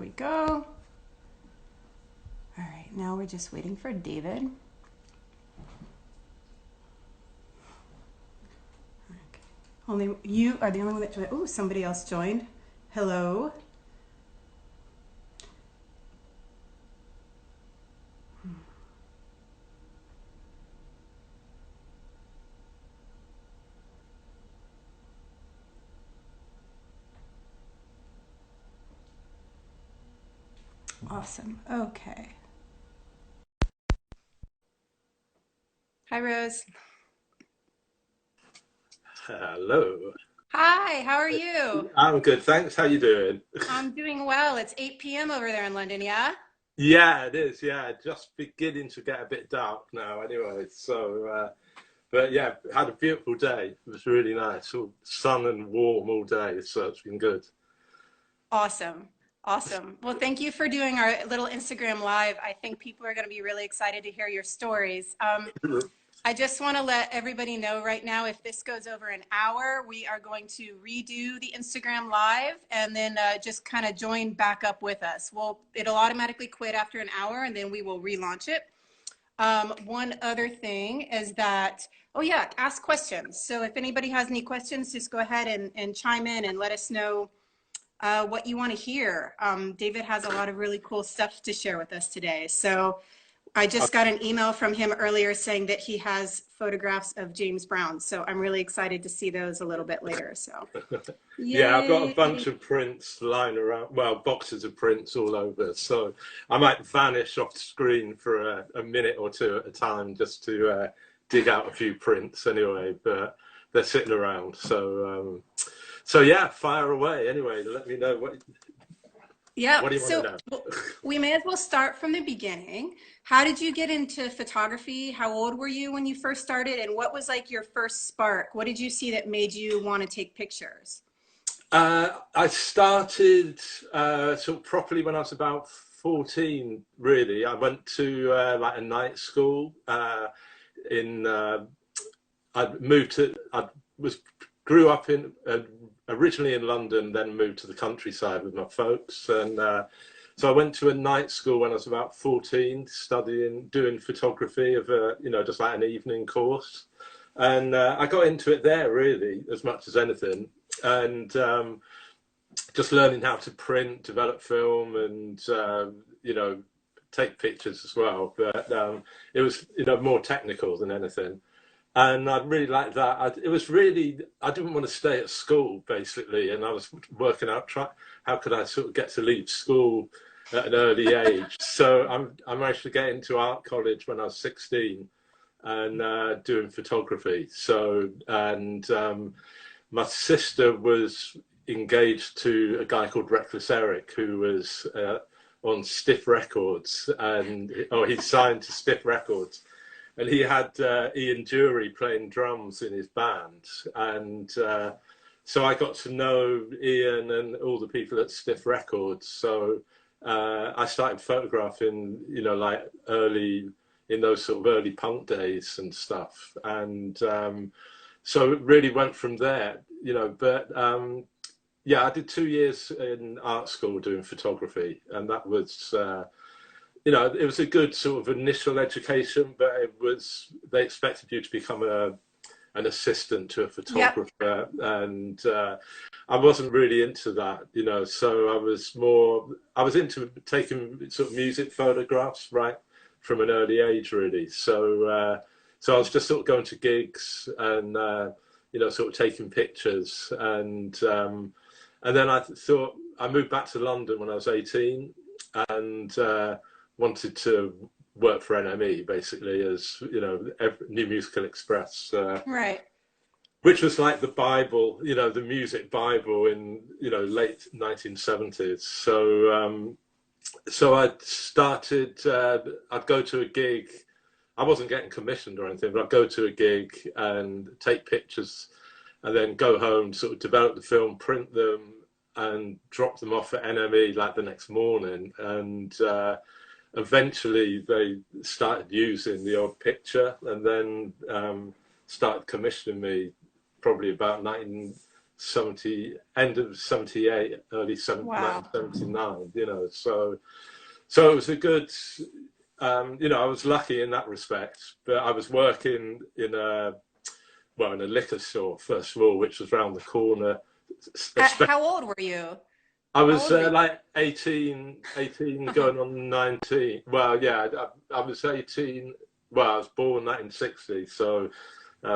we go. All right, now we're just waiting for David. Okay. Only you are the only one that joined. Oh, somebody else joined. Hello. Awesome. Okay. Hi, Rose. Hello. Hi, how are you? I'm good, thanks. How you doing? I'm doing well. It's 8 p.m. over there in London, yeah? Yeah, it is. Yeah, just beginning to get a bit dark now. Anyway, but yeah, had a beautiful day. It was really nice. All sun and warm all day, so it's been good. Awesome. Awesome. Well, thank you for doing our little Instagram live. I think people are going to be really excited to hear your stories. I just want to let everybody know right now, if this goes over an hour, we are going to redo the Instagram live and then just kind of join back up with us. It'll automatically quit after an hour and then we will relaunch it. One other thing is that, oh yeah, ask questions. So if anybody has any questions, just go ahead and chime in and let us know what you want to hear. David has a lot of really cool stuff to share with us today. So I just got an email from him earlier saying that he has photographs of James Brown. So I'm really excited to see those a little bit later. So Yeah, I've got a yay. bunch of prints lying around, well, boxes of prints all over. So I might vanish off the screen for a minute or two at a time just to dig out a few prints anyway, but they're sitting around. So yeah, fire away. Anyway, let me know Yeah, what do you want to so know? we may as well start from the beginning. How did you get into photography? How old were you when you first started? And what was like your first spark? What did you see that made you want to take pictures? I started sort of properly when I was about 14, really. I went to like a night school in I was grew up in originally in London, then moved to the countryside with my folks, and so I went to a night school when I was about 14, doing photography of just like an evening course, and I got into it there really as much as anything, and just learning how to print, develop film, and take pictures as well. But it was more technical than anything, and I really liked that. It was really, I didn't want to stay at school basically, and I was working out how could I sort of get to leave school at an early age. So I managed to get into art college when I was 16 and doing photography. So and my sister was engaged to a guy called Reckless Eric, who was on Stiff Records, and he signed to Stiff Records, and he had Ian Dury playing drums in his band, and so I got to know Ian and all the people at Stiff Records. So I started photographing, like early in those sort of early punk days and stuff, and so it really went from there, But yeah, I did 2 years in art school doing photography, and that was, it was a good sort of initial education, but they expected you to become an assistant to a Yep. photographer, and I wasn't really into that, so I was into taking sort of music photographs right from an early age, really. So I was just sort of going to gigs and, sort of taking pictures, and then I thought I moved back to London when I was 18, and wanted to work for NME basically as New Musical Express, Right. which was like the Bible, the music Bible in late 1970s. So I started. I'd go to a gig. I wasn't getting commissioned or anything, but I'd go to a gig and take pictures, and then go home, sort of develop the film, print them, and drop them off at NME like the next morning. And eventually they started using the odd picture, and then started commissioning me probably about end of 78, early Wow. 79, you know, so it was a good, you know, I was lucky in that respect, but I was working in a liquor store, first of all, which was round the corner. How old were you? I How was old were you? like 18 going on 19. Well, yeah, I was 18. Well, I was born 1960, so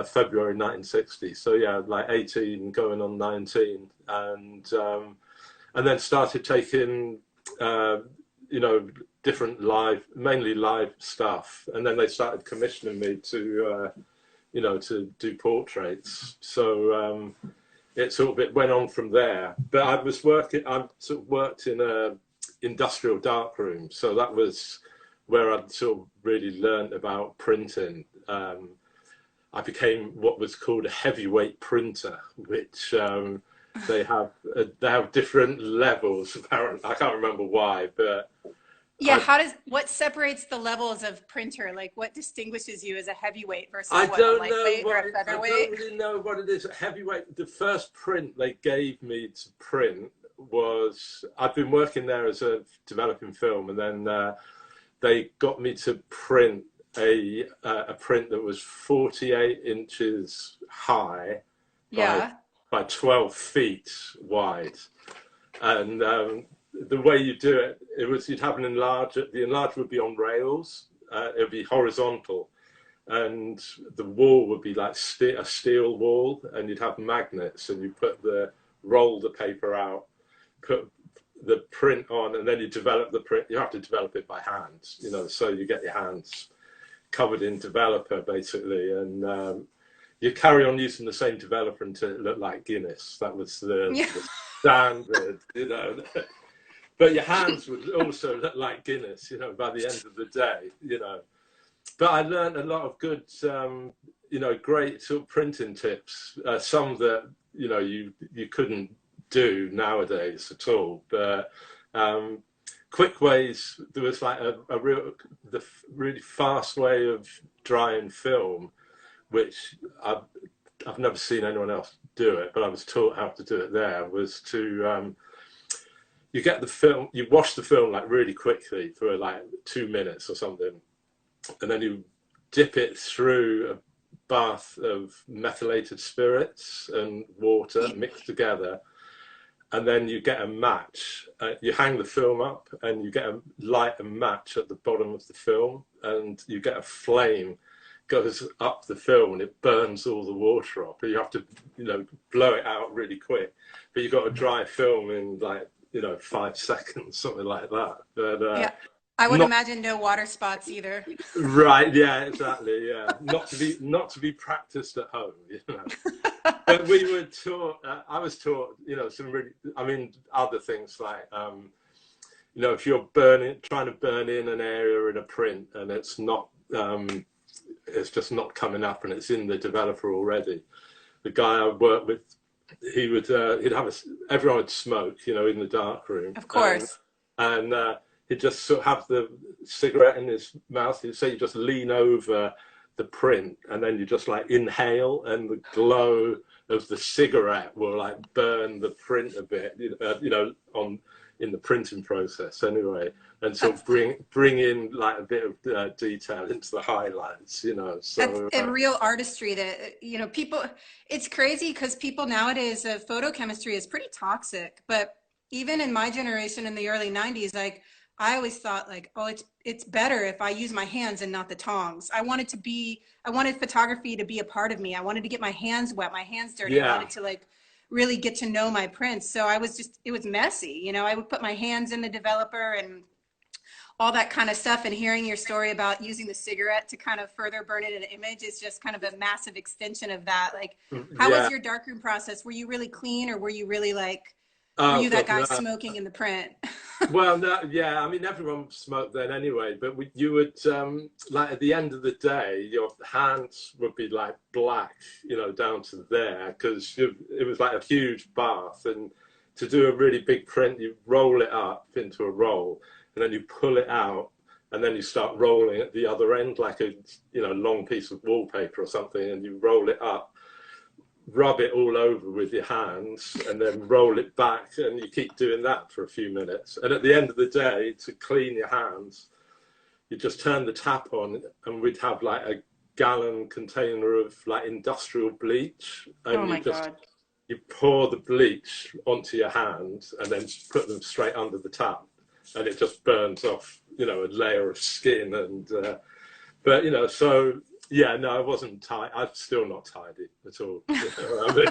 February 1960. So yeah, like 18 going on 19, and then started taking, you know, different mainly live stuff, and then they started commissioning me to, you know, to do portraits. So it sort of went on from there. But I sort of worked in a industrial darkroom, so that was where I sort of really learned about printing. I became what was called a heavyweight printer, which they have different levels. Apparently, I can't remember why, but Yeah, what separates the levels of printer? Like what distinguishes you as a heavyweight versus I what, a don't know lightweight or a I don't featherweight? really know what it is. Heavyweight. The first print they gave me to print was, I'd been working there as a developing film, and then they got me to print a print that was 48 inches high by Yeah. 12 feet wide, and the way you do it, you'd have an enlarger. The enlarger would be on rails. It would be horizontal, and the wall would be like a steel wall, and you'd have magnets, and you roll the paper out, put the print on, and then you develop the print. You have to develop it by hand, you know, so you get your hands covered in developer basically, and you carry on using the same developer until it looked like Guinness. That was Yeah. the standard, you know. But your hands would also look like Guinness, you know, by the end of the day, you know. But I learned a lot of good, you know, great sort of printing tips. Some that, you know, you couldn't do nowadays at all. But quick ways. There was like the really fast way of drying film, which I've never seen anyone else do it, but I was taught how to do it there. Was to you get the film, you wash the film like really quickly for like 2 minutes or something, and then you dip it through a bath of methylated spirits and water mixed together, and then you get a match. You hang the film up, and you light a match at the bottom of the film, and you get a flame goes up the film, and it burns all the water off. But you have to, you know, blow it out really quick. But you've got to dry film in like, you know, 5 seconds, something like that. But Yeah. I would not imagine no water spots either. right, yeah, exactly, yeah. Not to be practiced at home, you know. But we were taught. I was taught, you know, some really. I mean, other things like, you know, if you're trying to burn in an area in a print, and it's not, it's just not coming up, and it's in the developer already. The guy I worked with, everyone would smoke, you know, in the dark room. Of course. And he'd just sort of have the cigarette in his mouth. So you just lean over the print, and then you just like inhale, and the glow of the cigarette will like burn the print a bit, you know, in the printing process anyway, and sort of bring in like a bit of detail into the highlights, you know. So That's a real artistry that, you know, people, it's crazy because people nowadays, photochemistry is pretty toxic, but even in my generation in the early 90s, like I always thought like, oh, it's better if I use my hands and not the tongs. I wanted photography to be a part of me. I wanted to get my hands wet, my hands dirty. I yeah, wanted to like really get to know my prints. So it was messy. You know, I would put my hands in the developer and all that kind of stuff. And hearing your story about using the cigarette to kind of further burn it in an image is just kind of a massive extension of that. Like, how was yeah. your darkroom process? Were you really clean, or were you really like, were Oh you that God, guy no. smoking in the print? Well, no, yeah. I mean, everyone smoked then anyway. But you would like at the end of the day, your hands would be like black, you know, down to there, because it was like a huge bath. And to do a really big print, you roll it up into a roll, and then you pull it out, and then you start rolling at the other end like a, you know, long piece of wallpaper or something, and you roll it up rub it all over with your hands and then roll it back, and you keep doing that for a few minutes. And at the end of the day, to clean your hands, you just turn the tap on, and we'd have like a gallon container of like industrial bleach, and Oh my God. you pour the bleach onto your hands and then put them straight under the tap, and it just burns off, you know, a layer of skin. And but you know, so yeah, no, I wasn't tidy. I'm still not tidy at all. You know? I mean,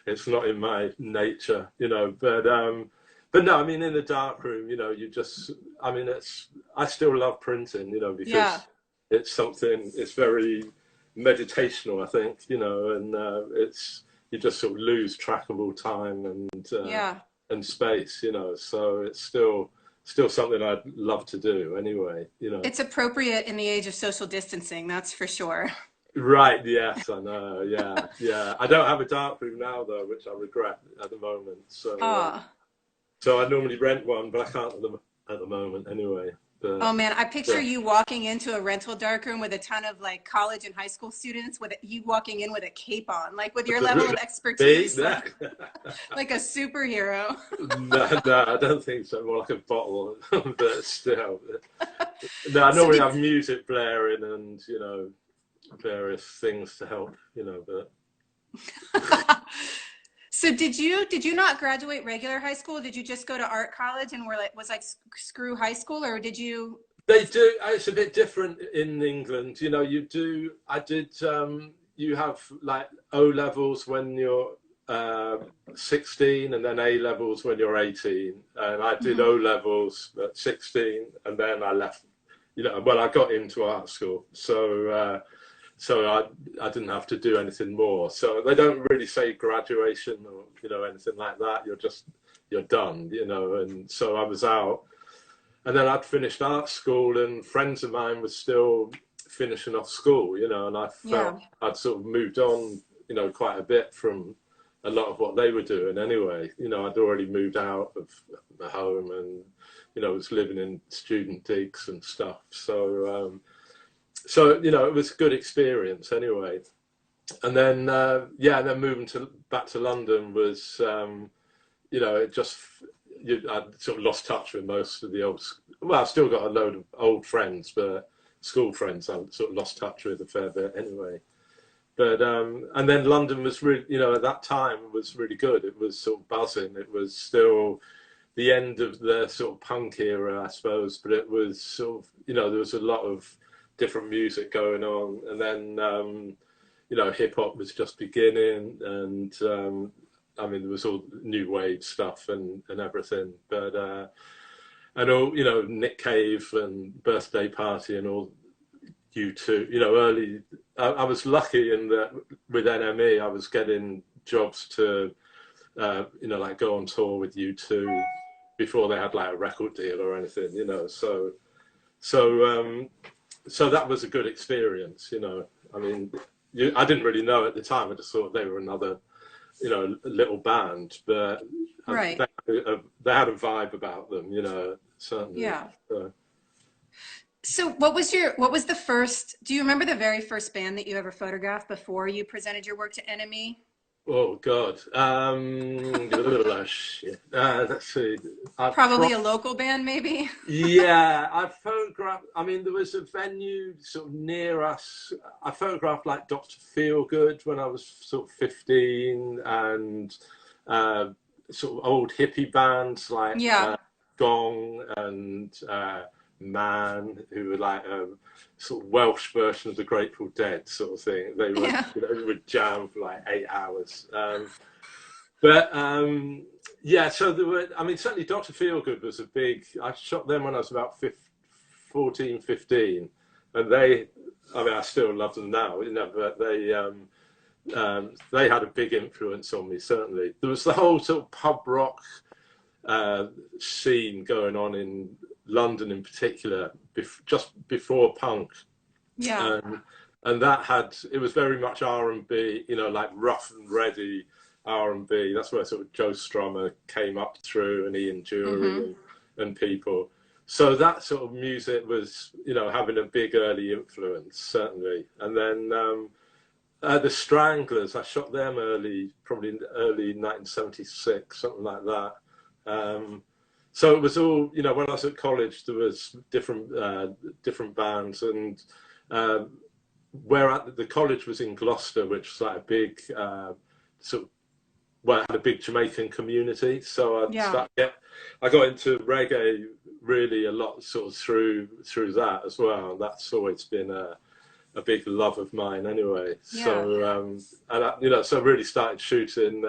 it's not in my nature, you know. But no, I mean, in the dark room, you know, I mean, I still love printing, you know, because it's something, it's very meditational, I think, you know, and you just sort of lose track of all time and space, you know, so it's still something I'd love to do anyway, you know. It's appropriate in the age of social distancing, that's for sure. Right, yes, I know, yeah. I don't have a dark room now, though, which I regret at the moment, so I normally rent one, but I can't at the moment anyway. But, oh man, I picture you walking into a rental darkroom with a ton of like college and high school students, with you walking in with a cape on, like with your level of expertise, like a superhero. No, I don't think so. More like a bottle, but still. No, I normally have music blaring and, you know, various things to help, you know, but. So did you not graduate regular high school? Did you just go to art college and was like screw high school, or did you? They do. It's a bit different in England. You know, you have like O levels when you're 16, and then A levels when you're 18. And I did O levels at 16, and then I left. You know, well, I got into art school, so I didn't have to do anything more. So they don't really say graduation or, you know, anything like that. You're done, you know. And so I was out, and then I'd finished art school, and friends of mine were still finishing off school, you know, and I felt I'd sort of moved on, you know, quite a bit from a lot of what they were doing anyway. You know, I'd already moved out of my home and, you know, was living in student digs and stuff. So, you know, it was a good experience anyway. And then, and then moving back to London was, you know, I sort of lost touch with most of the I've still got a load of old friends, but school friends I sort of lost touch with a fair bit anyway. But, and then London was really, you know, at that time was really good. It was sort of buzzing. It was still the end of the sort of punk era, I suppose, but it was sort of, you know, there was a lot of different music going on, and then you know, hip hop was just beginning, and I mean, there was all new wave stuff and everything, but and all, you know, Nick Cave and Birthday Party and all U2, you know, early. I was lucky in that with NME I was getting jobs to you know, like go on tour with U2 before they had like a record deal or anything, you know, so that was a good experience, you know. I mean, I didn't really know at the time. I just thought they were another, you know, little band, but right. They had a vibe about them, you know, certainly. Yeah. So what was the first, do you remember the very first band that you ever photographed before you presented your work to NME? Oh God. Shit. Let's see. Probably a local band, maybe. Yeah, I photographed. I mean, there was a venue sort of near us. I photographed like Dr. Feelgood when I was sort of 15, and sort of old hippie bands like Gong and Man, who were like sort of Welsh version of the Grateful Dead sort of thing. They were, you know, they would jam for like 8 hours. So there were, I mean, certainly Dr. Feelgood was I shot them when I was about 14, 15, and I mean, I still love them now, you know, but they had a big influence on me, certainly. There was the whole sort of pub rock scene going on in London in particular, just before punk. Yeah. And it was very much R&B, you know, like rough and ready R&B. That's where sort of Joe Strummer came up through, and Ian Dury and people. So that sort of music was, you know, having a big early influence, certainly. And then The Stranglers, I shot them early, probably in early 1976, something like that. So it was all, you know, when I was at college, there was different bands, and where the college was in Gloucester, which was like a big sort of, well, had a big Jamaican community. So I got into reggae really a lot, sort of through that as well. That's always been a big love of mine anyway. Yeah. So and I, you know, so I really started shooting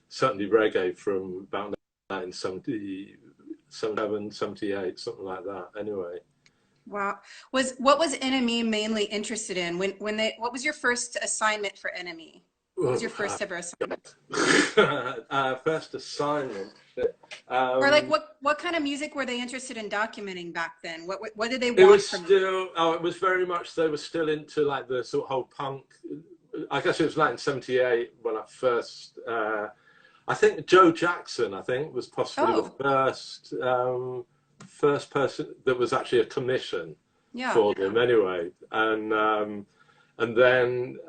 certainly reggae from about 1977, 78, something like that anyway. Wow. What was NME mainly interested in what was your first assignment for NME? What was your first ever assignment? First assignment. Or like what kind of music were they interested in documenting back then? What did they want it was from still, oh, it was very much, they were still into like the sort of whole punk. I guess it was like in 78 when I first, I think Joe Jackson, I think, was possibly the first person that was actually a commission for them anyway. And then,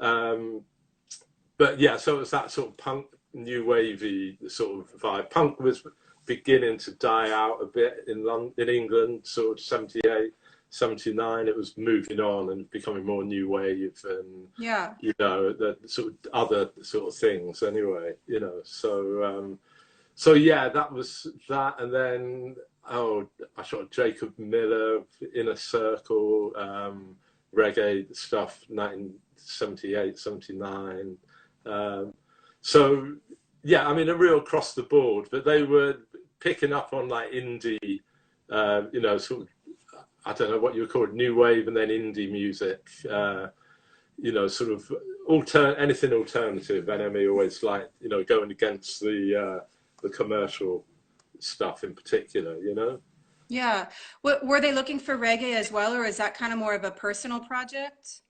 but yeah, so it was that sort of punk, new wavy sort of vibe. Punk was beginning to die out a bit in England, sort of 78, 79. It was moving on and becoming more new wave and, you know, the sort of other sort of things anyway, you know. So, so yeah, that was that. And then, I shot Jacob Miller, Inner Circle, reggae stuff, 1978, 79. So yeah, I mean, a real across the board, but they were picking up on like indie, you know, sort of, I don't know what you would call it, new wave, and then indie music, you know, sort of anything alternative. NME always like, you know, going against the commercial stuff in particular, you know. Yeah. Were they looking for reggae as well, or is that kind of more of a personal project?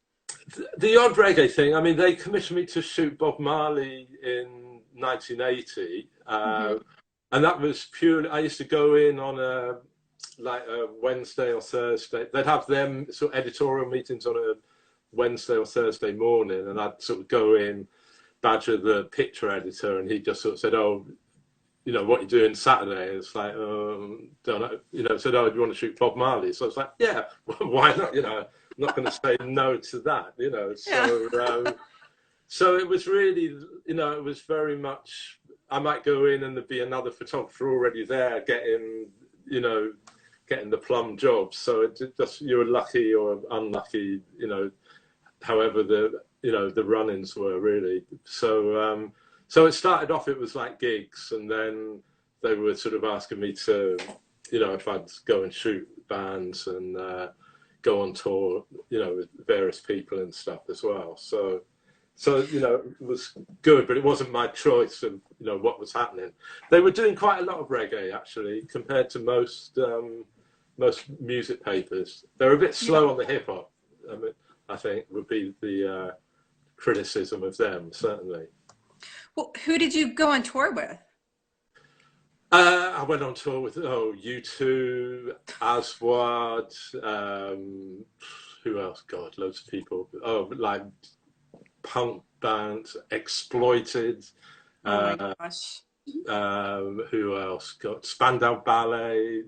The odd reggae thing. I mean, they commissioned me to shoot Bob Marley in 1980, and that was purely. I used to go in on a Wednesday or Thursday. They'd have them sort of editorial meetings on a Wednesday or Thursday morning, and I'd sort of go in, badger the picture editor, and he just sort of said, "Oh, you know, what you doing Saturday?" It's like, don't know, you know. Said, "Oh, do you want to shoot Bob Marley?" So I was like, "Yeah, why not?" You know, I'm not going to say no to that, you know. So, so it was really, you know, it was very much. I might go in and there'd be another photographer already there getting, you know, getting the plum job. So it just, you were lucky or unlucky, you know, however the run-ins were really. So. So it started off, it was like gigs, and then they were sort of asking me to, you know, if I'd go and shoot bands and go on tour, you know, with various people and stuff as well. So, you know, it was good, but it wasn't my choice of, you know, what was happening. They were doing quite a lot of reggae, actually, compared to most music papers. They're a bit slow on the hip-hop, I mean, I think, would be the criticism of them, certainly. Well, who did you go on tour with? I went on tour with U2, Aswad, who else? God, loads of people. Oh, like punk bands, Exploited. Oh my gosh. Who else? Got Spandau Ballet.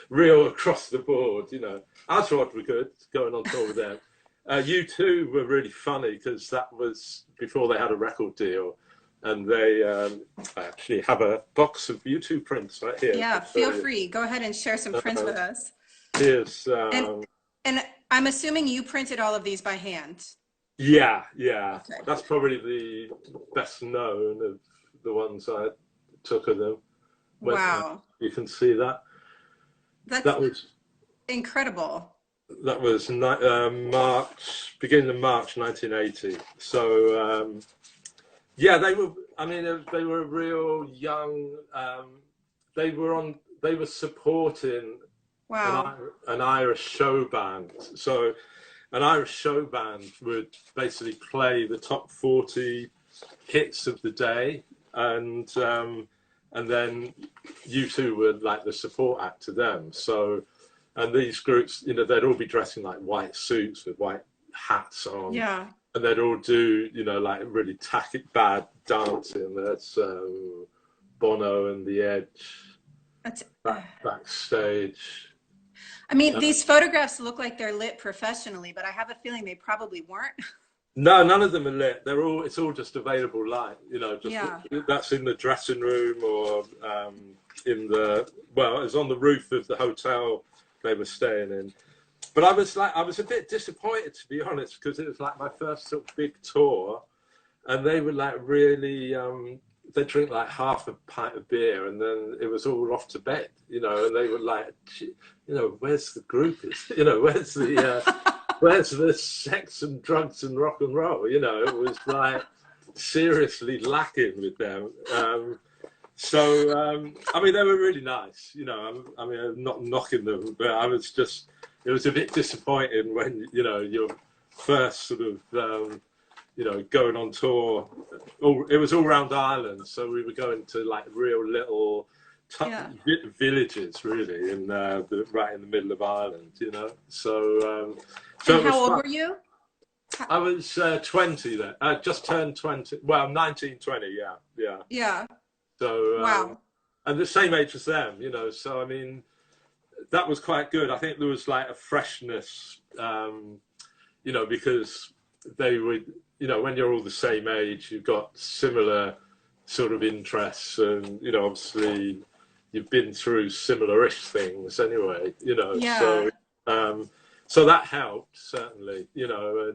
Real across the board, you know. Aswad were good, going on tour with them. U2 were really funny because that was before they had a record deal, and they I actually have a box of U2 prints right here. Yeah, feel free. Go ahead and share some prints with us. Here's and I'm assuming you printed all of these by hand. Yeah. Okay. That's probably the best known of the ones I took of them. Wow. You can see that. That was incredible. That was beginning of March 1980. So yeah, they were. I mean, they were real young. They were supporting an Irish show band. So an Irish show band would basically play the top 40 hits of the day, and then U2 were like the support act to them. So. And these groups, you know, they'd all be dressing like white suits with white hats on. Yeah. And they'd all do, you know, like really tacky bad dancing. That's Bono and the Edge That's, backstage. I mean, these photographs look like they're lit professionally, but I have a feeling they probably weren't. No, none of them are lit. They're all. It's all just available light. You know, just Yeah. that's in the dressing room or in the. Well, it's on the roof of the hotel they were staying in. But I was a bit disappointed, to be honest, because it was like my first sort of big tour, and they were like really. They drink like half a pint of beer, and then it was all off to bed. You know, and they were like, you know, where's the group? You know, where's the sex and drugs and rock and roll? You know, it was like seriously lacking with them. I mean, they were really nice. You know, I mean, I'm not knocking them, but I was just. It was a bit disappointing when, you know, your first sort of, you know, going on tour. It was all around Ireland, so we were going to like real little villages, really, right in the middle of Ireland, you know. So and how old were you? I was 20 then. I just turned 20. Well, 19, 20, yeah. Yeah. So wow. And the same age as them, you know. So I mean. That was quite good. I think there was like a freshness, you know, because they would, you know, when you're all the same age, you've got similar sort of interests, and you know, obviously, you've been through similar-ish things anyway, you know. Yeah. So that helped certainly, you know,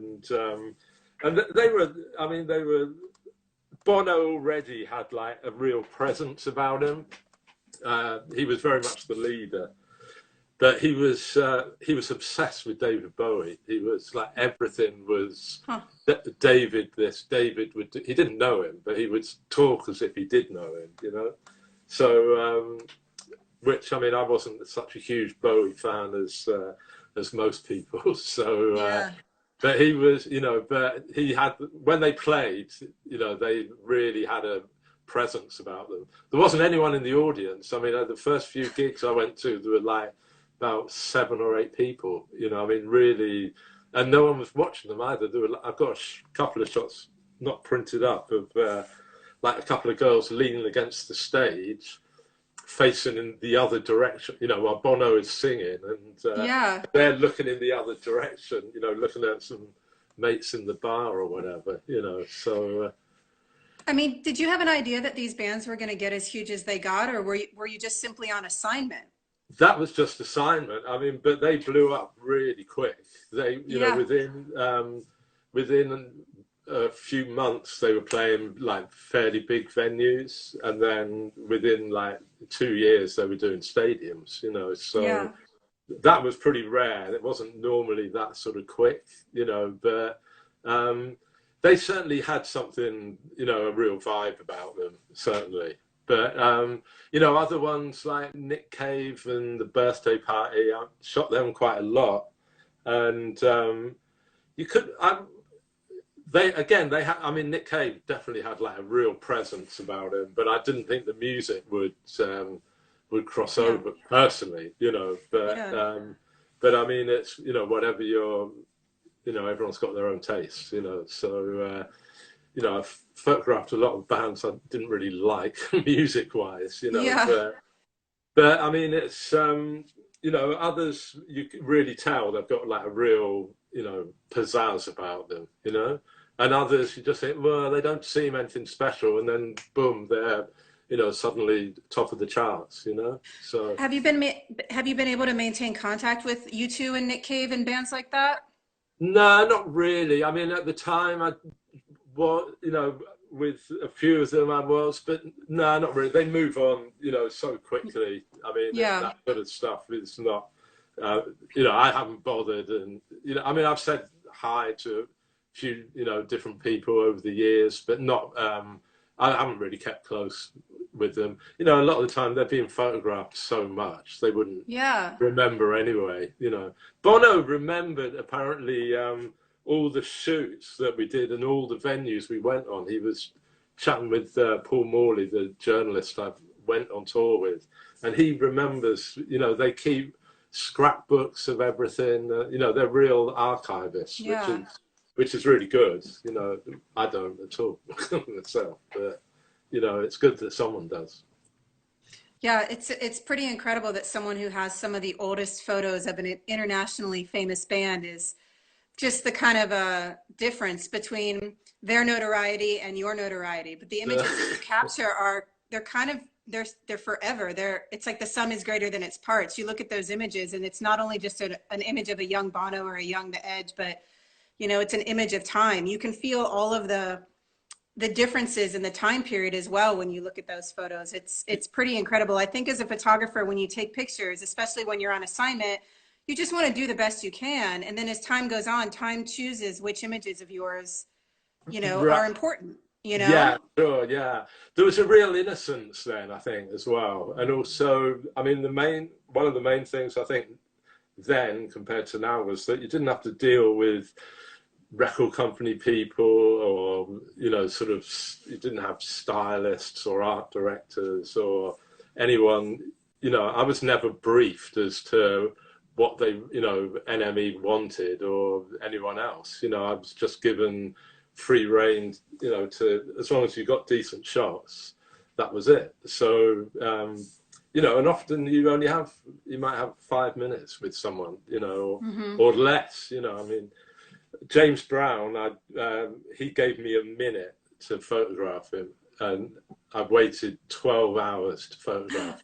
and they were. I mean, they were. Bono already had like a real presence about him. He was very much the leader. But he was obsessed with David Bowie. He was like everything was David. David would. He didn't know him, but he would talk as if he did know him. You know, so which I mean, I wasn't such a huge Bowie fan as most people. So, but he was, you know, but he had when they played, you know, they really had a presence about them. There wasn't anyone in the audience. I mean, the first few gigs I went to, there were like about 7 or 8 people, you know, I mean, really, and no one was watching them either. I've got a couple of shots not printed up of like a couple of girls leaning against the stage, facing in the other direction, you know, while Bono is singing, and they're looking in the other direction, you know, looking at some mates in the bar or whatever, you know, so... I mean, did you have an idea that these bands were going to get as huge as they got, or were you just simply on assignment? That was just assignment. I mean, but they blew up really quick. They, you know, within a few months, they were playing like fairly big venues, and then within like 2 years, they were doing stadiums. You know, so that was pretty rare. It wasn't normally that sort of quick. You know, but they certainly had something. You know, a real vibe about them. Certainly. But, you know, other ones like Nick Cave and the Birthday Party, I shot them quite a lot. And you could, I mean, Nick Cave definitely had like a real presence about him, but I didn't think the music would cross over personally, you know. But I mean, it's, you know, whatever you know, everyone's got their own taste, you know, so... you know, I've photographed a lot of bands I didn't really like music-wise, you know. But I mean, it's you know, others you can really tell they've got like a real, you know, pizzazz about them, you know. And others you just think, well, they don't seem anything special, and then boom, they're, you know, suddenly top of the charts, you know. So have you been able to maintain contact with U2 and Nick Cave and bands like that? No, not really. I mean, at the time, well, you know, with a few of them I was, but no, not really. They move on, you know, so quickly. I mean, that sort of stuff is not, you know, I haven't bothered. And, you know, I mean, I've said hi to a few, you know, different people over the years, but not, I haven't really kept close with them. You know, a lot of the time they're being photographed so much, they wouldn't remember anyway, you know. Bono remembered, apparently, all the shoots that we did and all the venues we went on. He was chatting with Paul Morley, the journalist I went on tour with, and he remembers, you know, they keep scrapbooks of everything. You know, they're real archivists, Yeah. which is really good. You know, I don't at all myself, but you know, it's good that someone does. Yeah, it's pretty incredible that someone who has some of the oldest photos of an internationally famous band is just the kind of a difference between their notoriety and your notoriety. But the images that you capture are they're kind of they're forever. It's like the sum is greater than its parts. You look at those images, and it's not only just an image of a young Bono or a young The Edge, but you know, it's an image of time. You can feel all of the differences in the time period as well when you look at those photos. It's pretty incredible. I think as a photographer, when you take pictures, especially when you're on assignment, you just want to do the best you can. And then as time goes on, time chooses which images of yours, you know, are Right. important, you know? Yeah, sure, yeah. There was a real innocence then, I think, as well. And also, I mean, one of the main things I think then compared to now was that you didn't have to deal with record company people, or you know, sort of, you didn't have stylists or art directors or anyone. You know, I was never briefed as to what they, you know, NME wanted or anyone else. You know, I was just given free rein, you know, to, as long as you got decent shots, that was it. So you know, and often you might have 5 minutes with someone, you know, or less. You know, I mean, James Brown, he gave me a minute to photograph him, and I waited 12 hours to photograph.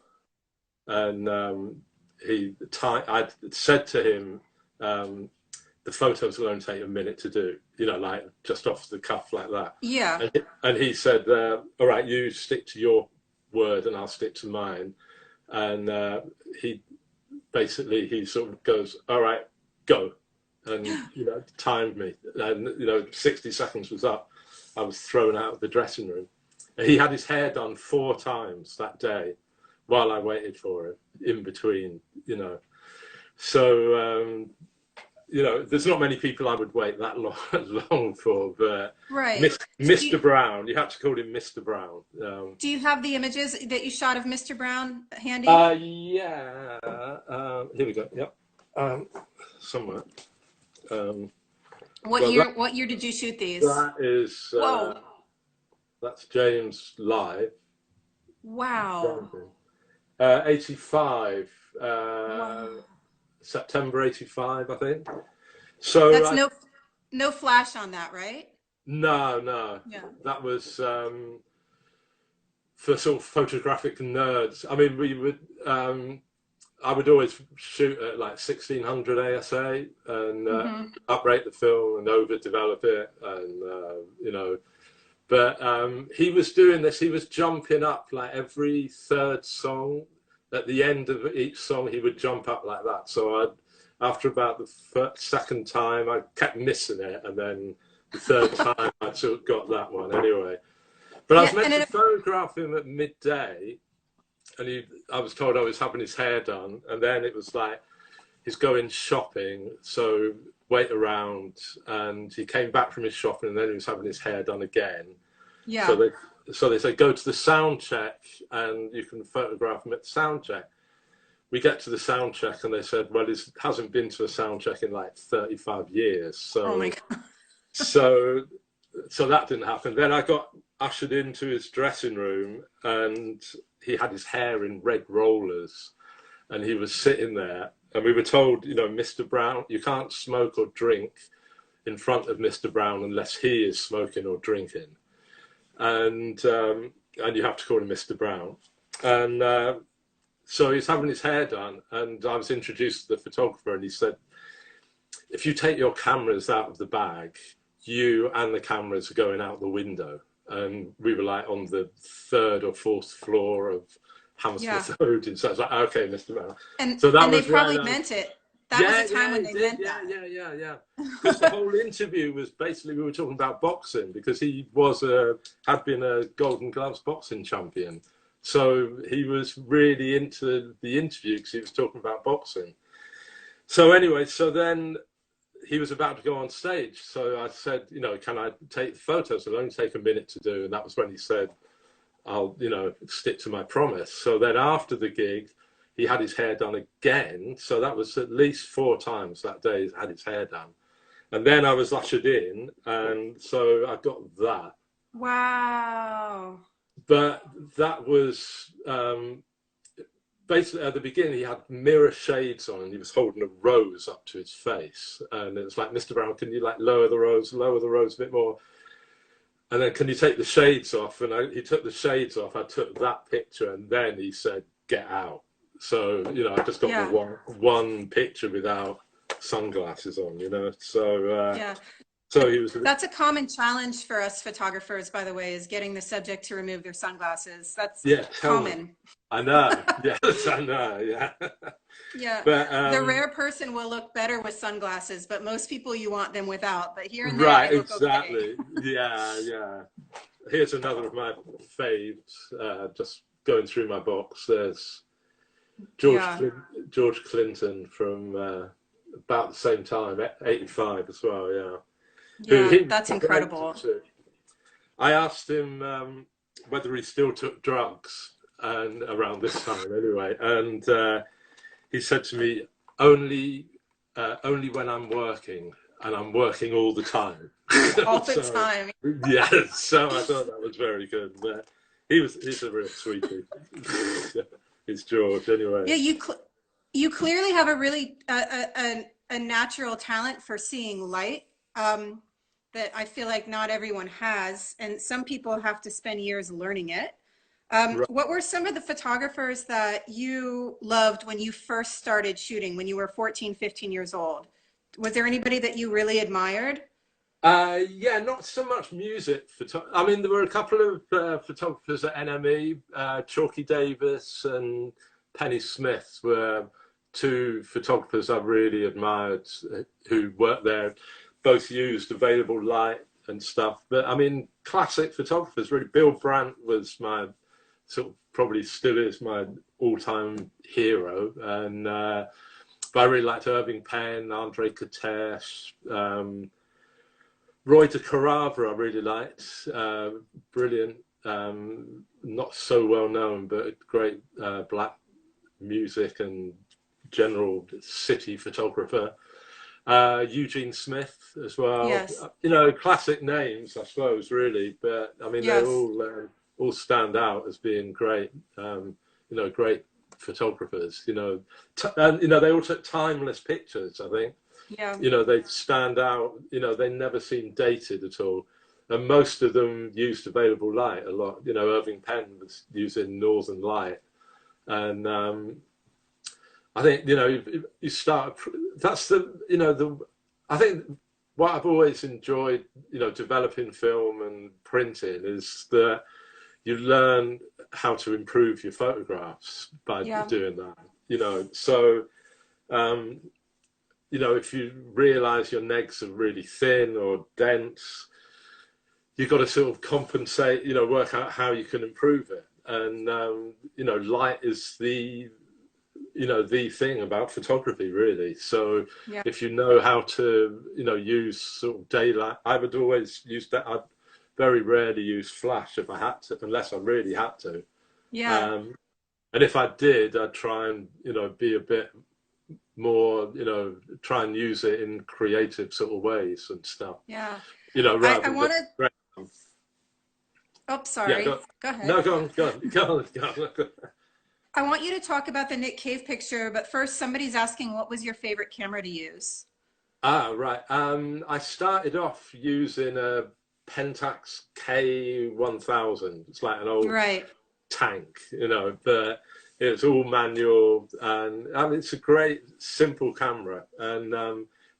And I said to him, the photos will only take a minute to do, you know, like just off the cuff like that. Yeah. And he said, all right, you stick to your word and I'll stick to mine. And he sort of goes, all right, go. And, you know, timed me. And, you know, 60 seconds was up. I was thrown out of the dressing room. And he had his hair done 4 times that day while I waited for him in between, you know. So, you know, there's not many people I would wait that long for, but Right. Mr. Brown, you had to call him Mr. Brown. Do you have the images that you shot of Mr. Brown handy? Yeah. Here we go. Yep. Somewhere. What year did you shoot these? That is. Whoa. That's James live. Wow. 85. Wow. September 85, I think. So that's no flash on that, right? No. Yeah. That was for sort of photographic nerds. I mean, we would. I would always shoot at like 1600 ASA and uprate the film and overdevelop it, and you know. But he was doing this. He was jumping up like every third song. At the end of each song, he would jump up like that. So after about the second time, I kept missing it, and then the third time, I sort of got that one anyway. But I was meant to photograph him at midday, and I was told I was having his hair done, and then it was like he's going shopping, so wait around, and he came back from his shopping, and then he was having his hair done again. Yeah. So they say, go to the sound check and you can photograph him at the sound check. We get to the sound check and they said, well, he hasn't been to a sound check in like 35 years. So, oh my God. so that didn't happen. Then I got ushered into his dressing room and he had his hair in red rollers and he was sitting there. And we were told, you know, Mr. Brown, you can't smoke or drink in front of Mr. Brown unless he is smoking or drinking. And you have to call him Mr. Brown. And so he's having his hair done, and I was introduced to the photographer, and he said, if you take your cameras out of the bag, you and the cameras are going out the window. And we were like on the 3rd or 4th floor of Hammersmith Road. And so I was like, okay, Mr. Brown. And, so that and was they probably meant it. That was the time when they meant that. Yeah. Because the whole interview was basically, we were talking about boxing, because he had been a Golden Gloves boxing champion. So he was really into the interview because he was talking about boxing. So anyway, so then he was about to go on stage. So I said, you know, can I take the photos? It'll only take a minute to do. And that was when he said, I'll, you know, stick to my promise. So then after the gig, he had his hair done again. So that was at least 4 times that day he had his hair done. And then I was ushered in, and so I got that. Wow. But that was basically at the beginning, he had mirror shades on, and he was holding a rose up to his face. And it was like, Mr. Brown, can you like lower the rose a bit more? And then, can you take the shades off? And he took the shades off. I took that picture, and then he said, get out. So, you know, I just got the one picture without sunglasses on, you know. So, so he was. That's a common challenge for us photographers, by the way, is getting the subject to remove their sunglasses. That's common. I know. Yes, I know. Yeah. Yeah. But, the rare person will look better with sunglasses, but most people you want them without. But here and there, right, they look exactly. Okay. Yeah. Here's another of my faves. Just going through my box. There's George Clinton from about the same time, 85 as well. Yeah. Yeah, that's incredible. I asked him whether he still took drugs, and around this time anyway, and he said to me, only when I'm working, and I'm working all the time. All the time. Yeah, so I thought that was very good. But he's a real sweetie. It's George anyway. Yeah, you clearly have a really a natural talent for seeing light. That I feel like not everyone has, and some people have to spend years learning it. What were some of the photographers that you loved when you first started shooting, when you were 14, 15 years old? Was there anybody that you really admired? Yeah, not so much music. I mean, there were a couple of photographers at NME, Chalky Davis and Penny Smith were 2 photographers I really admired who worked there. Both used available light and stuff, but I mean, classic photographers really. Bill Brandt was my probably still is my all-time hero, and but I really liked Irving Penn, Andre Katesh, Roy de Carava. I really liked, brilliant, not so well known, but great black music and general city photographer. Eugene Smith as well. Yes. You know, classic names, I suppose, really. But I mean, they all stand out as being great. You know, great photographers. You know, and you know, they all took timeless pictures. I think. Yeah. You know, they stand out. You know, they never seem dated at all. And most of them used available light a lot. You know, Irving Penn was using Northern Light, and I think, you know, you start, that's I think what I've always enjoyed, you know, developing film and printing is that you learn how to improve your photographs by doing that, you know. So, you know, if you realize your negs are really thin or dense, you've got to sort of compensate, you know, work out how you can improve it. And, you know, light is the thing about photography, really. So if you know how to, you know, use sort of daylight, I would always use that. I'd very rarely use flash if I had to, unless I really had to. Yeah. And if I did, I'd try and, you know, be a bit more, you know, try and use it in creative sort of ways and stuff. Yeah. You know, rather I wanted. Oh, sorry. Yeah, go ahead. No, go on. I want you to talk about the Nick Cave picture, but first somebody's asking, what was your favorite camera to use? Right. I started off using a Pentax K1000. It's like an old tank, you know, but it's all manual, and I mean, it's a great, simple camera. And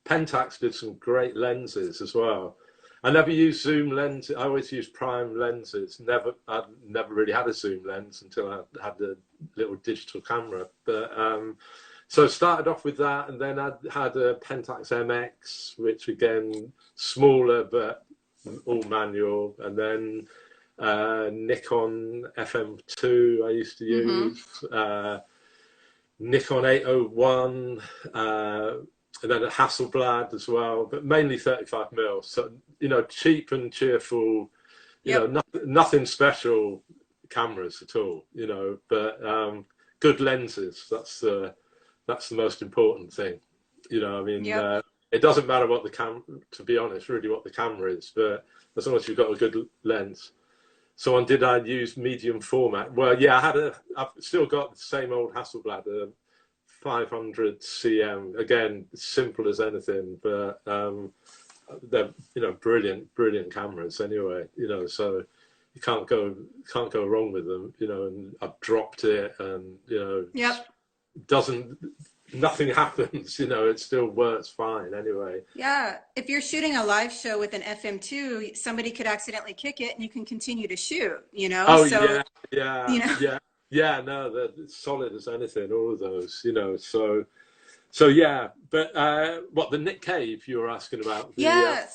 Pentax did some great lenses as well. I never used zoom lenses. I always used prime lenses. I never really had a zoom lens until I had the little digital camera. But so I started off with that, and then I had a Pentax MX, which again smaller but all manual, and then Nikon FM2 I used to use, Nikon 801. And then a Hasselblad as well, but mainly 35mm. So, you know, cheap and cheerful, you know, nothing special cameras at all, you know, but good lenses. That's the most important thing. You know, I mean, it doesn't matter what to be honest, really what the camera is, but as long as you've got a good lens. So did I use medium format? Well, yeah, I've still got the same old Hasselblad, 500 cm. Again, simple as anything, but they're, you know, brilliant cameras anyway. You know, so you can't go wrong with them. You know, and I've dropped it, and you know, nothing happens. You know, it still works fine anyway. Yeah, if you're shooting a live show with an FM2, somebody could accidentally kick it, and you can continue to shoot. You know. Oh so, yeah. You know? Yeah. No, they're solid as anything. All of those. You know, so yeah. But what, the Nick Cave you were asking about?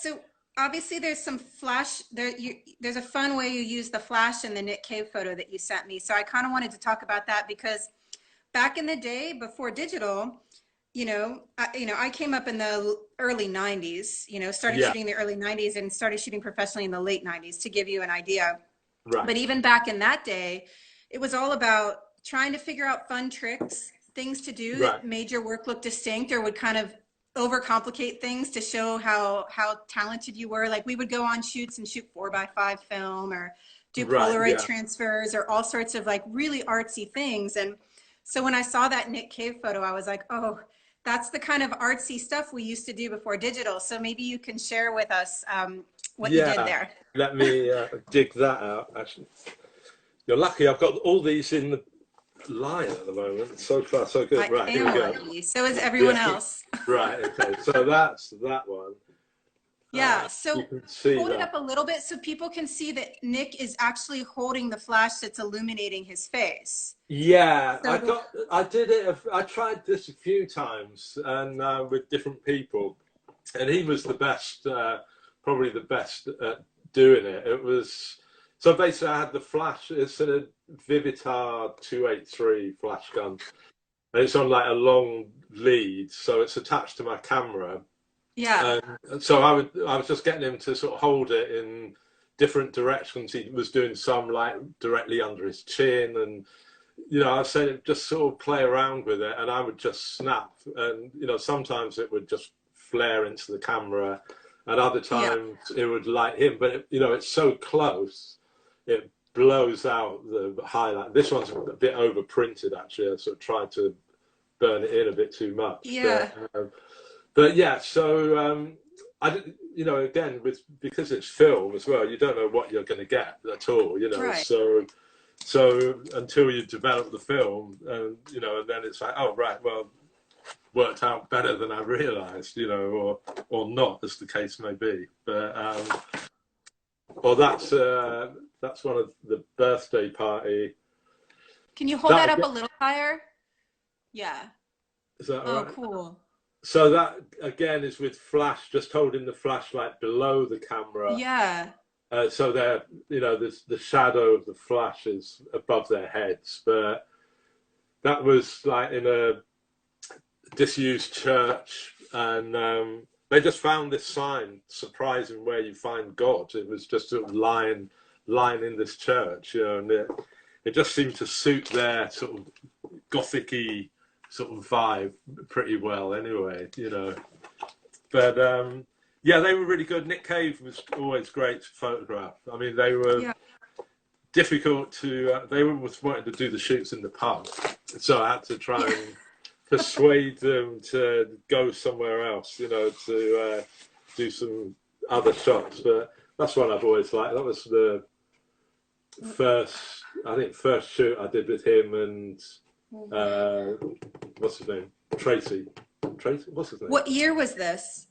So obviously there's some flash there. There's a fun way you use the flash in the Nick Cave photo that you sent me. So I kind of wanted to talk about that, because back in the day before digital, you know, I came up in the early 90s, you know, started shooting in the early 90s and started shooting professionally in the late 90s, to give you an idea. Right. But even back in that day, it was all about trying to figure out fun tricks, things to do that made your work look distinct, or would kind of overcomplicate things to show how talented you were. Like, we would go on shoots and shoot 4x5 film, or do Polaroid transfers, or all sorts of like really artsy things. And so when I saw that Nick Cave photo, I was like, oh, that's the kind of artsy stuff we used to do before digital. So maybe you can share with us what you did there. Let me dig that out. Actually, you're lucky. I've got all these in the line at the moment. So far, so good. Right, here we go. Lucky. So is everyone else. Right. Okay. So that's that one. Yeah, so hold it up a little bit so people can see that Nick is actually holding the flash that's illuminating his face. Yeah, so I did it. I tried this a few times, and with different people, and he was the best, probably the best at doing it. It was, so basically I had the flash. It's a Vivitar 283 flash gun, and it's on like a long lead, so it's attached to my camera. Yeah. So I was just getting him to sort of hold it in different directions. He was doing some like directly under his chin, and you know, I said just sort of play around with it, and I would just snap, and you know, sometimes it would just flare into the camera, and other times it would light him. But you know, it's so close, it blows out the highlight. This one's a bit over printed actually. I sort of tried to burn it in a bit too much. Yeah. But yeah, so I didn't, you know, again, because it's film as well, you don't know what you're going to get at all, you know. Right. So until you develop the film, you know, and then it's like, oh right, well, worked out better than I realised, you know, or not, as the case may be. But well, that's one of the birthday party. Can you hold that up a little higher? Yeah. Is that all right? Oh, cool. So that again is with flash, just holding the flashlight below the camera. Yeah. So they're, you know, the shadow of the flash is above their heads. But that was like in a disused church, and they just found this sign, surprising where you find God. It was just sort of lying in this church, you know, and it just seemed to suit their sort of gothic-y sort of vibe pretty well anyway, you know. But yeah, they were really good. Nick Cave was always great to photograph. I mean, they were difficult to, they were wanting to do the shoots in the pub, so I had to try and persuade them to go somewhere else, you know, to do some other shots. But that's one I've always liked. That was the first shoot I did with him and what's his name? Tracy, what's his name? What year was this?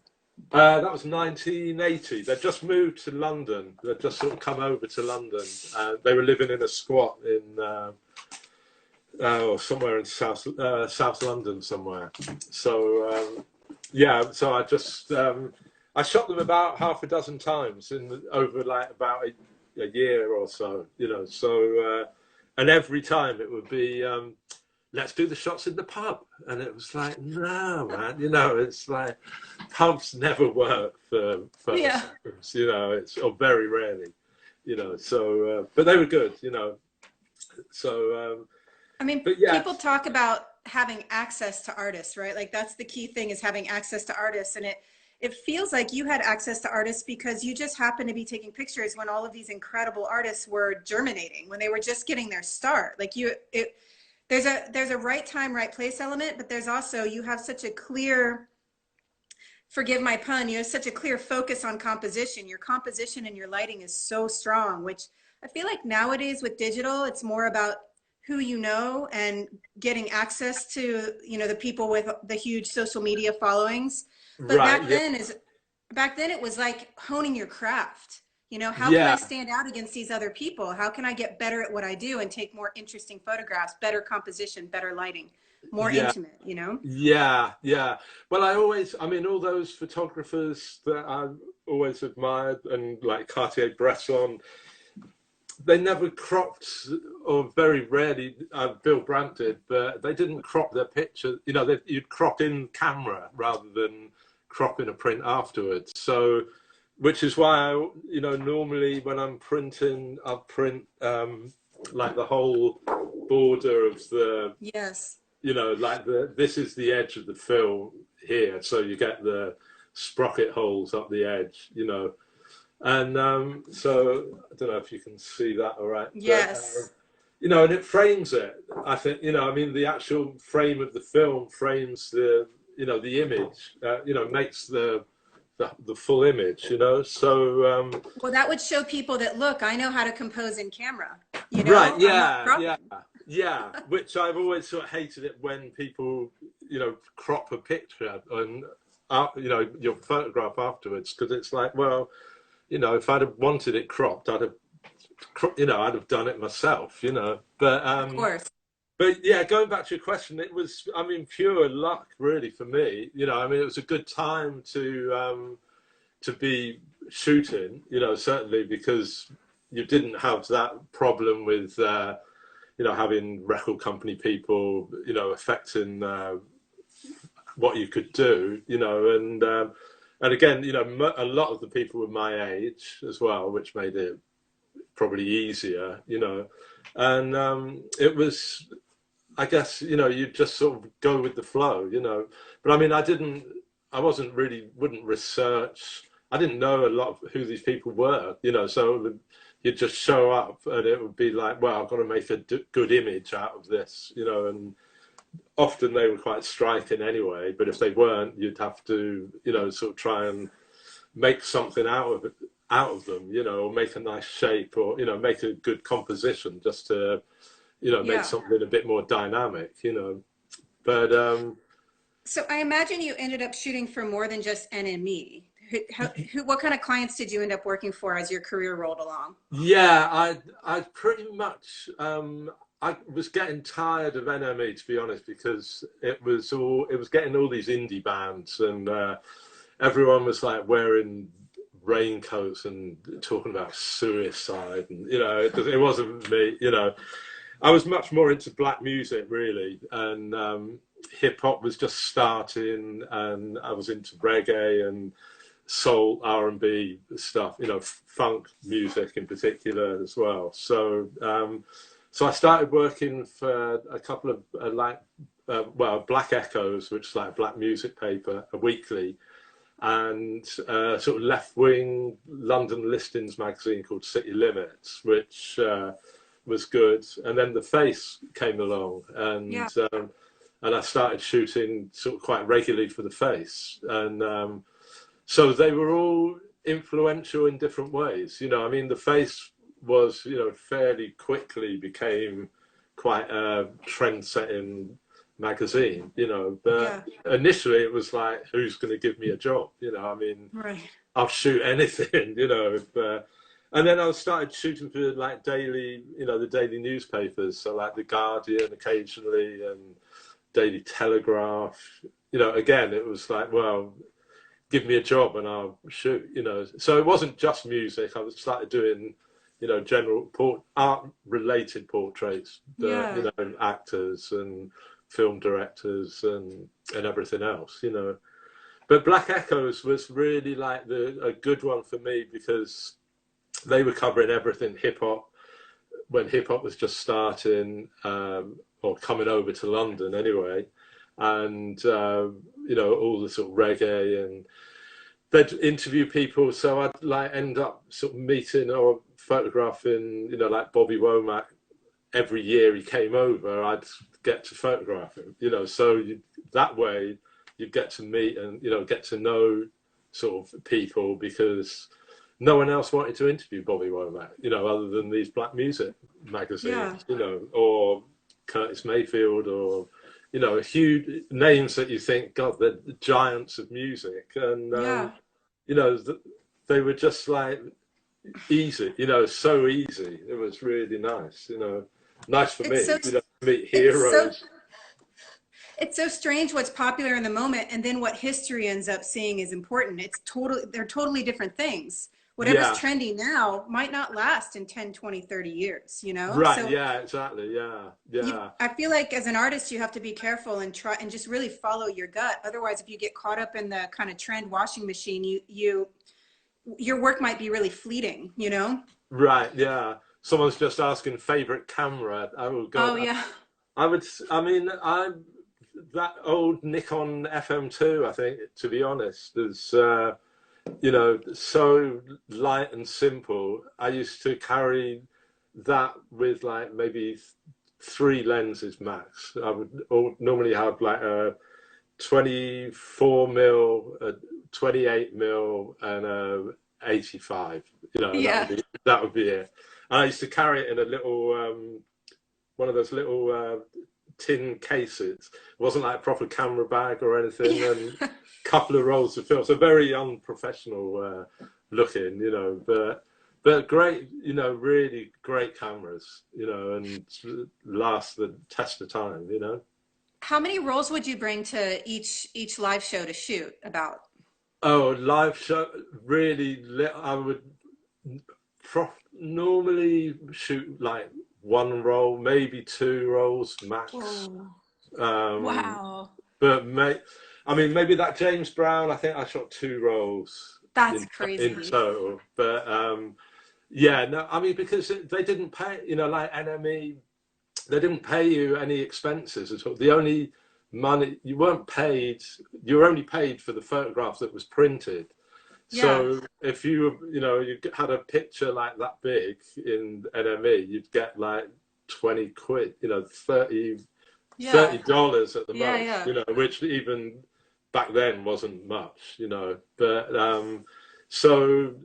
That was 1980. They'd just moved to London. They'd just sort of come over to London. They were living in a squat in somewhere in South London somewhere. So yeah, so I just I shot them about half a dozen times over like about a year or so, you know. So and every time it would be let's do the shots in the pub, and it was like, no man, you know, it's like pubs never work for photographers, you know, it's, or very rarely, you know. So but they were good, you know. So I mean, But yeah, people talk about having access to artists, right? Like that's the key thing, is having access to artists. And it feels like you had access to artists because you just happened to be taking pictures when all of these incredible artists were germinating, when they were just getting their start. Like there's a right time, right place element, but there's also, you have such a clear, forgive my pun, you have such a clear focus on composition. Your composition and your lighting is so strong, which I feel like nowadays with digital, it's more about who you know and getting access to, you know, the people with the huge social media followings. But right. back then it was like honing your craft. You know, how can I Yeah. stand out against these other people? How can I get better at what I do and take more interesting photographs, better composition, better lighting, more Yeah. intimate, you know? Yeah, yeah. Well, I mean, all those photographers that I've always admired, and like Cartier-Bresson, they never cropped, or very rarely, Bill Brandt did, but they didn't crop their picture. You know, you'd crop in camera rather than crop in a print afterwards. So, which is why you know, normally when I'm printing, I'll print like the whole border of the, Yes. you know, like this is the edge of the film here, so you get the sprocket holes up the edge, you know, and so I don't know if you can see that all right, but Yes. you know, and it frames it. I think, you know, I mean, the actual frame of the film frames the, you know, the image, you know, makes the full image, you know. So Well, that would show people that, look, I know how to compose in camera, you right, know, I'm not yeah, yeah. cropping. Yeah, which I've always sort of hated it when people, you know, crop a picture and, you know, your photograph afterwards, because it's like, well, you know, if I'd have wanted it cropped, I'd have, you know, I'd have done it myself, you know. Of course. But yeah, going back to your question, it was, I mean, pure luck really for me. You know, I mean, it was a good time to be shooting, you know, certainly because you didn't have that problem with. You know, having record company people, you know, affecting what you could do, you know, and again, you know, a lot of the people were my age as well, which made it probably easier, you know, and it was, I guess, you know, you just sort of go with the flow, you know, but I mean, I wasn't really, wouldn't research. I didn't know a lot of who these people were, you know, so you'd just show up and it would be like, well, I've got to make a good image out of this, you know, and often they were quite striking anyway, but if they weren't, you'd have to, you know, sort of try and make something out of them, you know, or make a nice shape, or, you know, make a good composition just to, you know, make Yeah. something a bit more dynamic, you know. But So I imagine you ended up shooting for more than just NME. What kind of clients did you end up working for as your career rolled along? yeah, I pretty much I was getting tired of NME, to be honest, because it was getting all these indie bands, and everyone was like wearing raincoats and talking about suicide, and you know, it wasn't me, you know. I was much more into black music really, and hip hop was just starting, and I was into reggae and soul, R&B stuff, you know, funk music in particular as well. So so I started working for a couple of well, Black Echoes, which is like a black music paper, a weekly, and sort of left-wing London listings magazine called City Limits, which was good. And then The Face came along, Yeah. and I started shooting sort of quite regularly for The Face, and so they were all influential in different ways. You know, I mean, The Face was, you know, fairly quickly became quite a trend-setting magazine, you know, but Yeah. initially it was like, who's going to give me a job? You know, I mean, Right. I'll shoot anything, you know. And then I started shooting for like daily, you know, the daily newspapers, so like the Guardian occasionally and Daily Telegraph. You know, again, it was like, well, give me a job and I'll shoot, you know. So it wasn't just music. I started doing, you know, general art related portraits, you Yeah. know, actors and film directors and everything else, you know. But Black Echoes was really like a good one for me because they were covering everything hip hop when hip hop was just starting, or coming over to London anyway, and you know, all the sort of reggae, and they'd interview people, so I'd like end up sort of meeting or photographing, you know, like Bobby Womack. Every year he came over, I'd get to photograph him, you know, so that way you get to meet and, you know, get to know sort of people, because no one else wanted to interview Bobby Womack, you know, other than these black music magazines, you know, or Curtis Mayfield, or, you know, huge names that you think, God, they're the giants of music. And, you know, they were just like easy, you know, so easy. It was really nice, you know, nice for me, you know, to meet heroes. It's so strange what's popular in the moment, and then what history ends up seeing is important. They're totally different things. Whatever's trendy now might not last in 10, 20, 30 years, you know? Right, So yeah, exactly, yeah. I feel like as an artist, you have to be careful and try and just really follow your gut. Otherwise, if you get caught up in the kind of trend washing machine, your work might be really fleeting, you know? Right, yeah. Someone's just asking favorite camera. Oh God. Oh yeah. I mean, that old Nikon FM2, I think, to be honest, is you know, so light and simple. I used to carry that with like maybe 3 lenses max. I would normally have like a 24 mil, a 28 mil, and a 85. You know, that would be it. And I used to carry it in a little one of those little tin cases. It wasn't like a proper camera bag or anything, and a couple of rolls of film. So very unprofessional looking, you know, but great, you know, really great cameras, you know, and last the test of time, you know. How many rolls would you bring to each live show to shoot about? Oh, live show, really, I would normally shoot like 1 roll, maybe 2 rolls max. Wow. But I mean, maybe that James Brown, I think I shot 2 rolls. That's crazy. In total. But yeah, no, I mean, because they didn't pay, you know, like NME, they didn't pay you any expenses at all. The only money, you weren't paid, you were only paid for the photograph that was printed. So if you know, you had a picture like that big in NME, you'd get like 20 quid, you know, $30 at the most, you know, which even back then wasn't much, you know. But so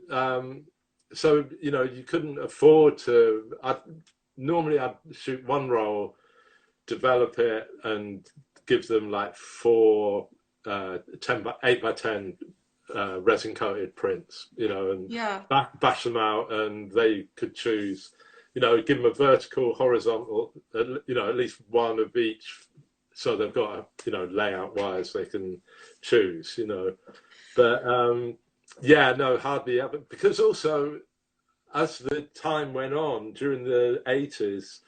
you know, you couldn't afford to. Normally I'd shoot 1 roll, develop it, and give them like 4 8 by 10 resin coated prints, you know, and bash them out, and they could choose, you know, give them a vertical, horizontal, you know, at least 1 of each, so they've got a, you know, layout wise they can choose, you know. But yeah, no, hardly ever, because also as the time went on during the 80s,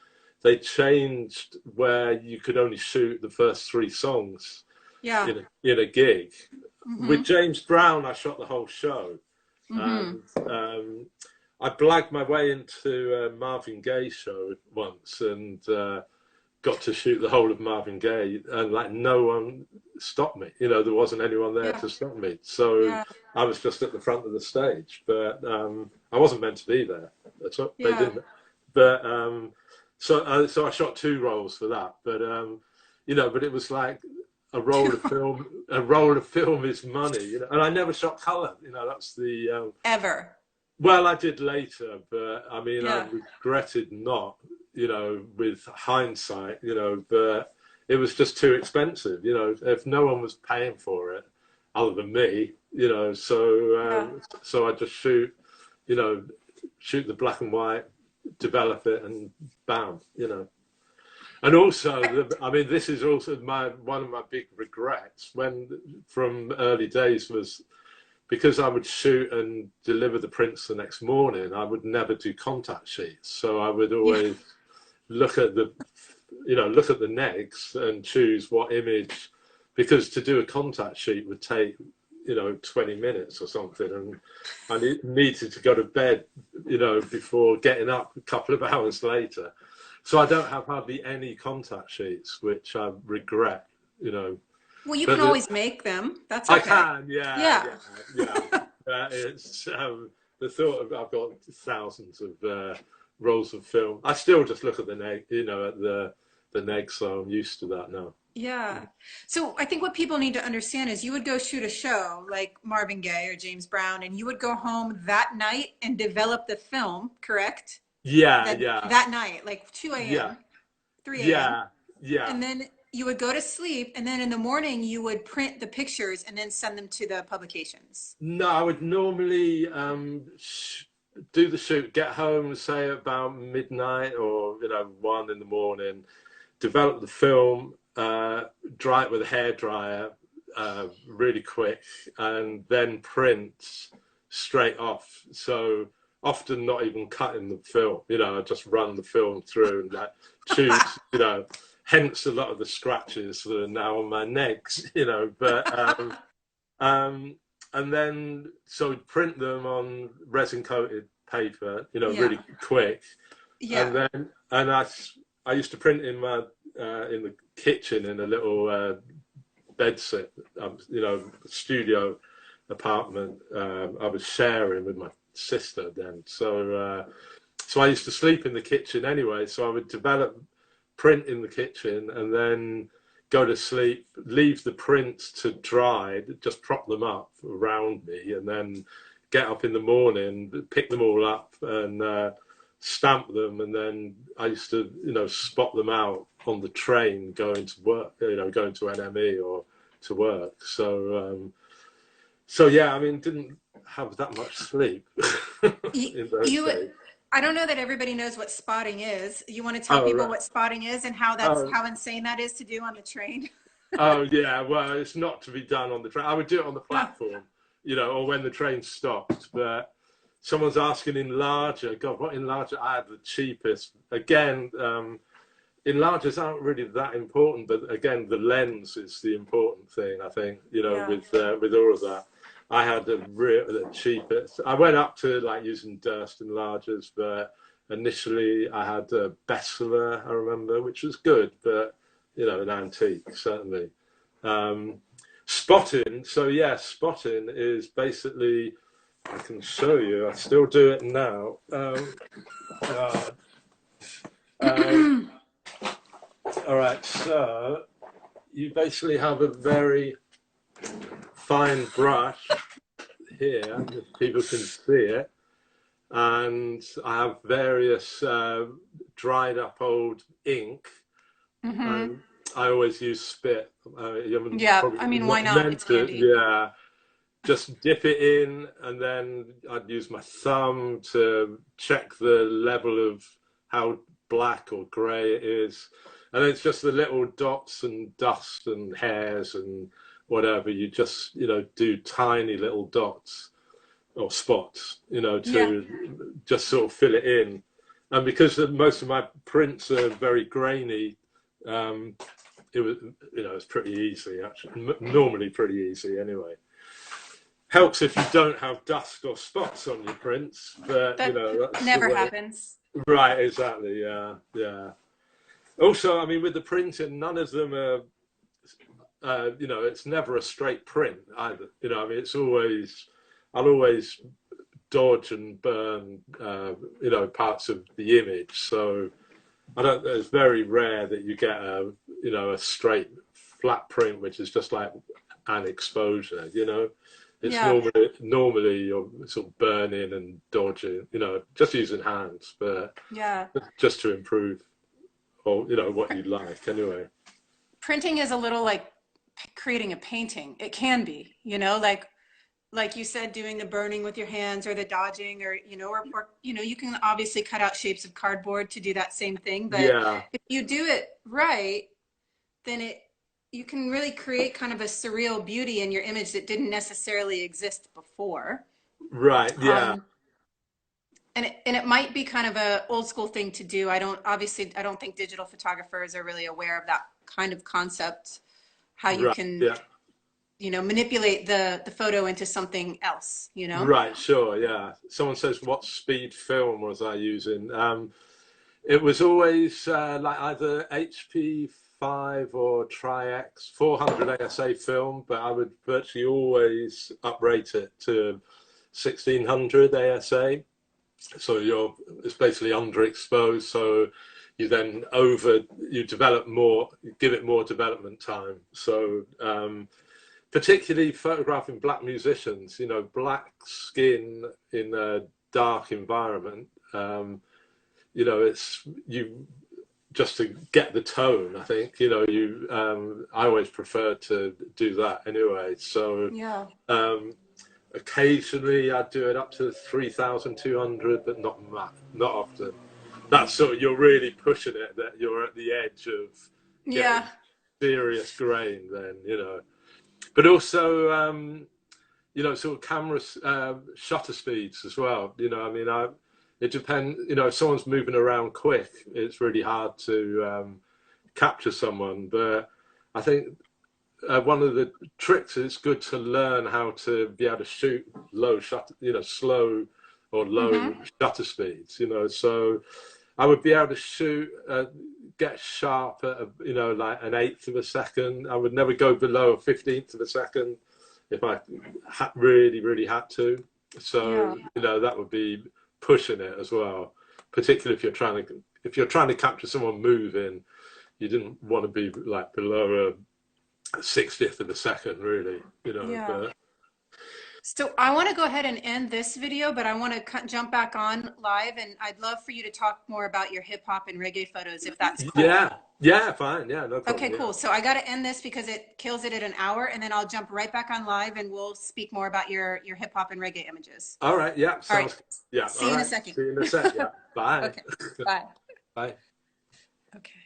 they changed where you could only shoot the first 3 songs in a gig. With James Brown, I shot the whole show. And I blagged my way into a Marvin Gaye show once, and got to shoot the whole of Marvin Gaye, and like no one stopped me. You know, there wasn't anyone there to stop me. So I was just at the front of the stage, but I wasn't meant to be there. They didn't. But so I shot 2 rolls for that. But you know, but it was like a roll of film. A roll of film is money, you know. And I never shot color. You know, that's the ever. Well, I did later, but I mean, I regretted not, you know, with hindsight, you know, but it was just too expensive, you know, if no one was paying for it other than me, you know, so so I just shoot the black and white, develop it, and bam, you know. And also, I mean, this is also one of my big regrets from early days was, because I would shoot and deliver the prints the next morning, I would never do contact sheets. So I would always look at the negs and choose what image, because to do a contact sheet would take, you know, 20 minutes or something. And I needed to go to bed, you know, before getting up a couple of hours later. So I don't have hardly any contact sheets, which I regret, you know. Well, you But can always make them. That's I okay. can, Yeah. It's the thought of I've got thousands of rolls of film. I still just look at the neg, you know, at the neg, so I'm used to that now. Yeah. So I think what people need to understand is you would go shoot a show like Marvin Gaye or James Brown, and you would go home that night and develop the film, correct? Yeah, That yeah, that night, like 2 yeah, a.m., 3 a.m. yeah, yeah. And then you would go to sleep, and then in the morning you would print the pictures and then send them to the publications. No, I would normally do the shoot, get home, say about midnight or 1 in the morning, develop the film, dry it with a hairdryer really quick, and then print straight off. So often not even cutting the film, I just run the film through and like choose, hence a lot of the scratches that are now on my necks, but and then so print them on resin coated paper, really quick. Yeah. And I used to print in my in the kitchen in a little bedsit, studio apartment I was sharing with my sister then. So I used to sleep in the kitchen anyway. So I would develop print in the kitchen and then go to sleep, leave the prints to dry, just prop them up around me, and then get up in the morning, pick them all up and stamp them. And then I used to, spot them out on the train going to work, going to NME or to work. So yeah, I mean, didn't have that much sleep in those days. I don't know that everybody knows what spotting is. You want to tell people Right. what spotting is and how how insane that is to do on the train? Oh yeah, well, it's not to be done on the train. I would do it on the platform, or when the train stopped. But someone's asking enlarger. God, what enlarger? I had the cheapest. Again, enlargers aren't really that important, but again, the lens is the important thing. I think with all of that. I had the cheapest. I went up to like using Durst enlargers, but initially I had a Besseler, I remember, which was good, but an antique certainly. Spotting. So yeah, spotting is basically. I can show you. I still do it now. All right. So you basically have a very fine brush here, if people can see it, and I have various dried up old ink. Mm-hmm. I always use spit. I mean, why not? It's handy. Yeah, just dip it in, and then I'd use my thumb to check the level of how black or grey it is, and it's just the little dots and dust and hairs and whatever. You just do tiny little dots or spots to just sort of fill it in. And because most of my prints are very grainy, it was it's pretty easy, actually, normally pretty easy anyway. Helps if you don't have dust or spots on your prints, but that's never happens. Right, exactly. Yeah. Also, I mean, with the printing, none of them are it's never a straight print either. I mean, I'll always dodge and burn, parts of the image. So it's very rare that you get a straight flat print, which is just like an exposure, It's normally you're sort of burning and dodging, just using hands, but just to improve or, what you like anyway. Printing is a little like creating a painting. It can be, like you said, doing the burning with your hands or the dodging or you can obviously cut out shapes of cardboard to do that same thing, but if you do it right, then you can really create kind of a surreal beauty in your image that didn't necessarily exist before. Right. Yeah. And it might be kind of a old school thing to do. I don't think digital photographers are really aware of that kind of concept, how you can manipulate the photo into something else, Right, sure, yeah. Someone says, what speed film was I using? It was always like either HP5 or Tri-X 400 ASA film, but I would virtually always uprate it to 1600 ASA. So it's basically underexposed. So you then you develop more, give it more development time. So particularly photographing black musicians, you know, black skin in a dark environment. You know, it's just to get the tone. I think, you know, I always prefer to do that anyway. So Yeah. Occasionally I'd do it up to 3,200, but not often. That's sort of, you're really pushing it, that you're at the edge of getting serious grain then, you know. But also, you know, sort of camera shutter speeds as well. You know, I mean, it depends, you know, if someone's moving around quick, it's really hard to capture someone. But I think one of the tricks is good to learn how to be able to shoot low shutter, you know, slow or low shutter speeds, you know. So I would be able to shoot, get sharp at, you know, like an 1/8 of a second. I would never go below a 15th of a second if I really had to. So, you know, that would be pushing it as well, particularly if you're trying to capture someone moving. You didn't want to be like below a 60th of a second, really, you know. But so I want to go ahead and end this video, but I want to jump back on live, and I'd love for you to talk more about your hip hop and reggae photos, if that's cool. Yeah, fine. Yeah, no problem. Okay, cool. So I got to end this because it kills it at an hour, and then I'll jump right back on live and we'll speak more about your hip hop and reggae images. All right. Yeah. Sounds, all right. Yeah. See you in a second. See you in a sec. Yeah. Bye. Okay. Bye. Bye. Okay.